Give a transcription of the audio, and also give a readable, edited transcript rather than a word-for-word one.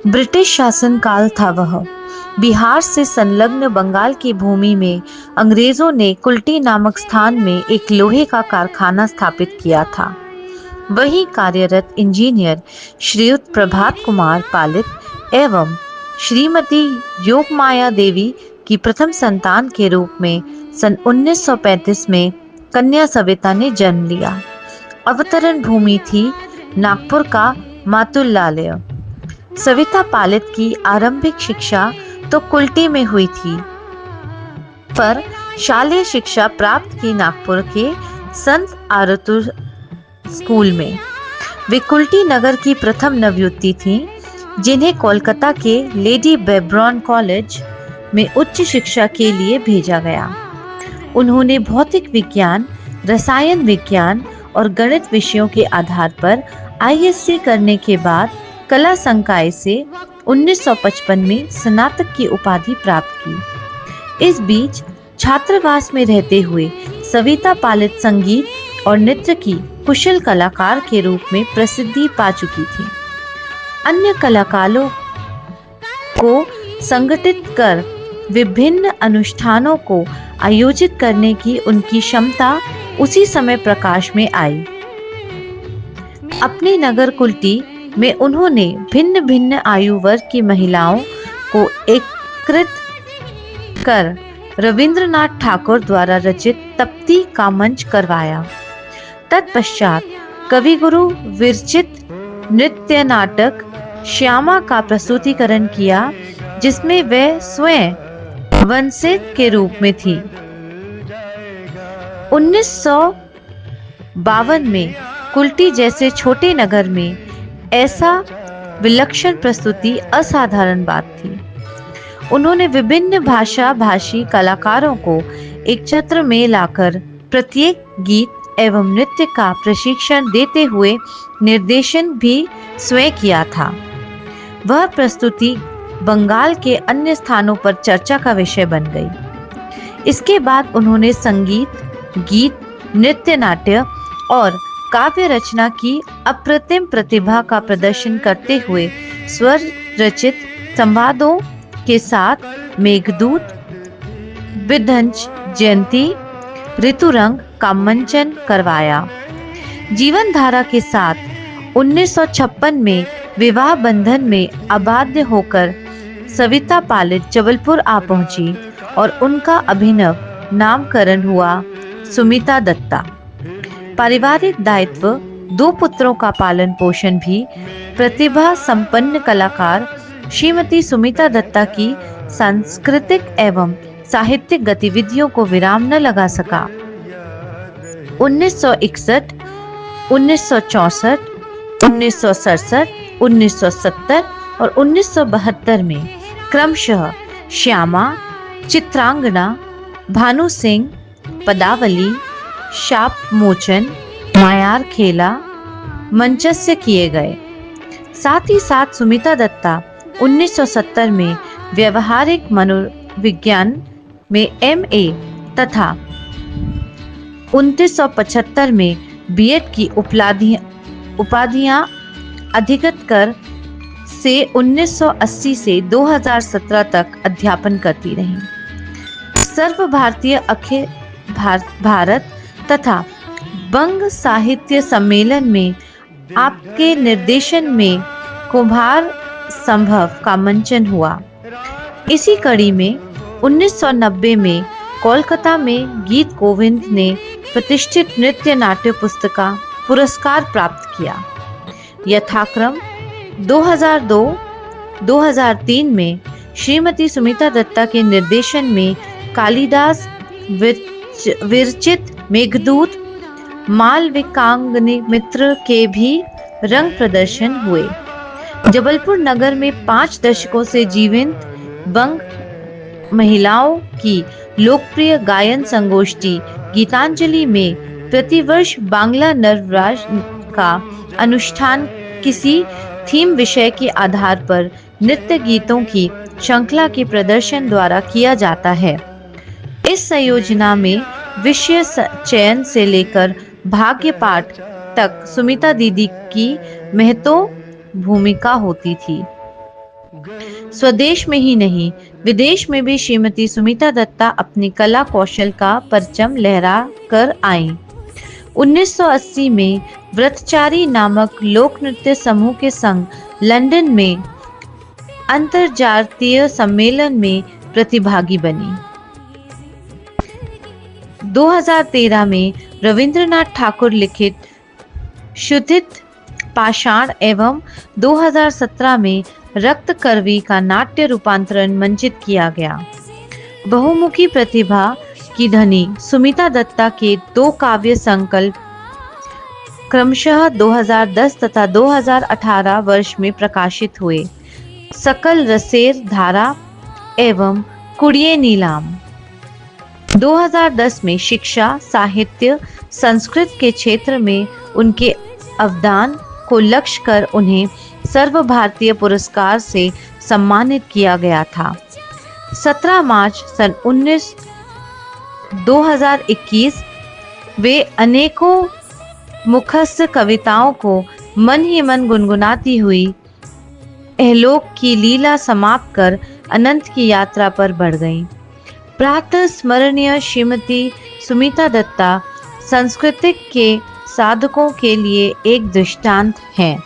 British शासन काल था वह। बिहार से संलग्न बंगाल की भूमि में अंग्रेजों ने कुल्टी नामक स्थान में एक लोहे का कारखाना स्थापित किया था। वहीं कार्यरत इंजीनियर श्रीयुत प्रभात कुमार पालित एवं श्रीमती योगमाया देवी की प्रथम संतान के रूप में सन 1935 में कन्या सविता ने जन्म लिया। अवतरण भूमि थी नागपुर का मातुल्लालय। सविता पालित की आरंभिक शिक्षा तो कुल्टी में हुई थी, पर शालेय शिक्षा प्राप्त की नागपुर के संत आरतुर स्कूल में। वे कुल्टी नगर की प्रथम नवयुवती थीं, जिन्हें कोलकाता के लेडी बेब्रॉन कॉलेज में उच्च शिक्षा के लिए भेजा गया। उन्होंने भौतिक विज्ञान, रसायन विज्ञान और गणित विषयों के आधार पर आईएससी करने के बाद कला संकाय से 1955 में स्नातक की उपाधि प्राप्त की। इस बीच छात्रावास में रहते हुए सविता पालित संगीत और नृत्य की कुशल कलाकार के रूप में प्रसिद्धि पा चुकी थी। अन्य कलाकारों को संगठित कर विभिन्न अनुष्ठानों को आयोजित करने की उनकी क्षमता उसी समय प्रकाश में आई। अपने नगर कुल्टी में उन्होंने भिन्न भिन्न आयु वर्ग की महिलाओं को एकत्रित कर रविंद्रनाथ ठाकुर द्वारा रचित तप्ती का मंच करवाया। तत्पश्चात कविगुरु विरचित नृत्य नाटक श्यामा का प्रस्तुतिकरण किया, जिसमें वह स्वयं वंशित के रूप में थी। 1952 में कुल्टी जैसे छोटे नगर में ऐसा विलक्षण प्रस्तुति असाधारण बात थी। उन्होंने विभिन्न भाषा भाषी कलाकारों को एक छत्र में लाकर प्रत्येक गीत एवं नृत्य का प्रशिक्षण देते हुए निर्देशन भी स्वयं किया था। वह प्रस्तुति बंगाल के अन्य स्थानों पर चर्चा का विषय बन गई। इसके बाद उन्होंने संगीत, गीत, नृत्य नाट्य और काव्य रचना की अप्रतिम प्रतिभा का प्रदर्शन करते हुए स्वर रचित संवादों के साथ मेघदूत, विध्वंस जयंती, ऋतुरंग का मंचन करवाया। जीवन धारा के साथ 1956 में विवाह बंधन में आबद्ध होकर सविता पालित जबलपुर आ पहुंची और उनका अभिनव नामकरण हुआ सुमिता दत्ता। पारिवारिक दायित्व, 2 पुत्रों का पालन पोषण भी प्रतिभा संपन्न कलाकार श्रीमती सुमिता दत्ता की सांस्कृतिक एवं साहित्यिक गतिविधियों को विराम न लगा सका। 1961, 1964, 1967, 1970 और 1972 में क्रमशः श्यामा, चित्रांगना, भानु सिंह, पदावली, शाप मोचन, मायार खेला मंचस्थ किए गए। साथ ही साथ सुमिता दत्ता 1970 में व्यवहारिक मनोविज्ञान में एमए तथा 1975 में बीएड की उपाधियां अधिगत कर से 1980 से 2017 तक अध्यापन करती रहीं। सर्व भारतीय अखिल भारत तथा बंग साहित्य सम्मेलन में आपके निर्देशन में कुम्हार संभव का मंचन हुआ। इसी कड़ी में 1990 में कोलकाता में गीत गोविंद ने प्रतिष्ठित नृत्य नाट्य पुस्तिका पुरस्कार प्राप्त किया। यथाक्रम 2002, 2003 में श्रीमती सुमिता दत्ता के निर्देशन में कालिदास विरचित मेघदूत, मालविकाग्नि मित्र के भी रंग प्रदर्शन हुए। जबलपुर नगर में 5 दशकों से जीवंत बंग महिलाओं की लोकप्रिय गायन संगोष्ठी गीतांजलि में प्रतिवर्ष बांग्ला नवराज का अनुष्ठान किसी थीम विषय के आधार पर नृत्य गीतों की श्रृंखला के प्रदर्शन द्वारा किया जाता है। इस संयोजना में विषय चयन से लेकर भाग्य पाठ तक सुमिता दीदी की महत्वपूर्ण भूमिका होती थी। स्वदेश में ही नहीं, विदेश में भी श्रीमती सुमिता दत्ता अपनी कला कौशल का परचम लहरा कर आईं। 1980 में व्रतचारी नामक लोक नृत्य समूह के संग लंदन में अंतर्जातीय सम्मेलन में प्रतिभागी बनी। 2013 में रविंद्रनाथ ठाकुर लिखित शुद्धित पाषाण एवं 2017 में रक्त करवी का नाट्य रूपांतरण मंचित किया गया। बहुमुखी प्रतिभा की धनी सुमिता दत्ता के 2 काव्य संकल्प क्रमशः 2010 तथा 2018 वर्ष में प्रकाशित हुए, सकल रसेर धारा एवं कुड़िए नीलाम। 2010 में शिक्षा, साहित्य, संस्कृत के क्षेत्र में उनके अवदान को लक्ष्य कर उन्हें सर्व भारतीय पुरस्कार से सम्मानित किया गया था। 17 मार्च सन 2021 वे अनेकों मुखस्त कविताओं को मन ही मन गुनगुनाती हुई इहलोक की लीला समाप्त कर अनंत की यात्रा पर बढ़ गईं। प्रातः स्मरणीय श्रीमती सुमिता दत्ता सांस्कृतिक के साधकों के लिए एक दृष्टांत हैं।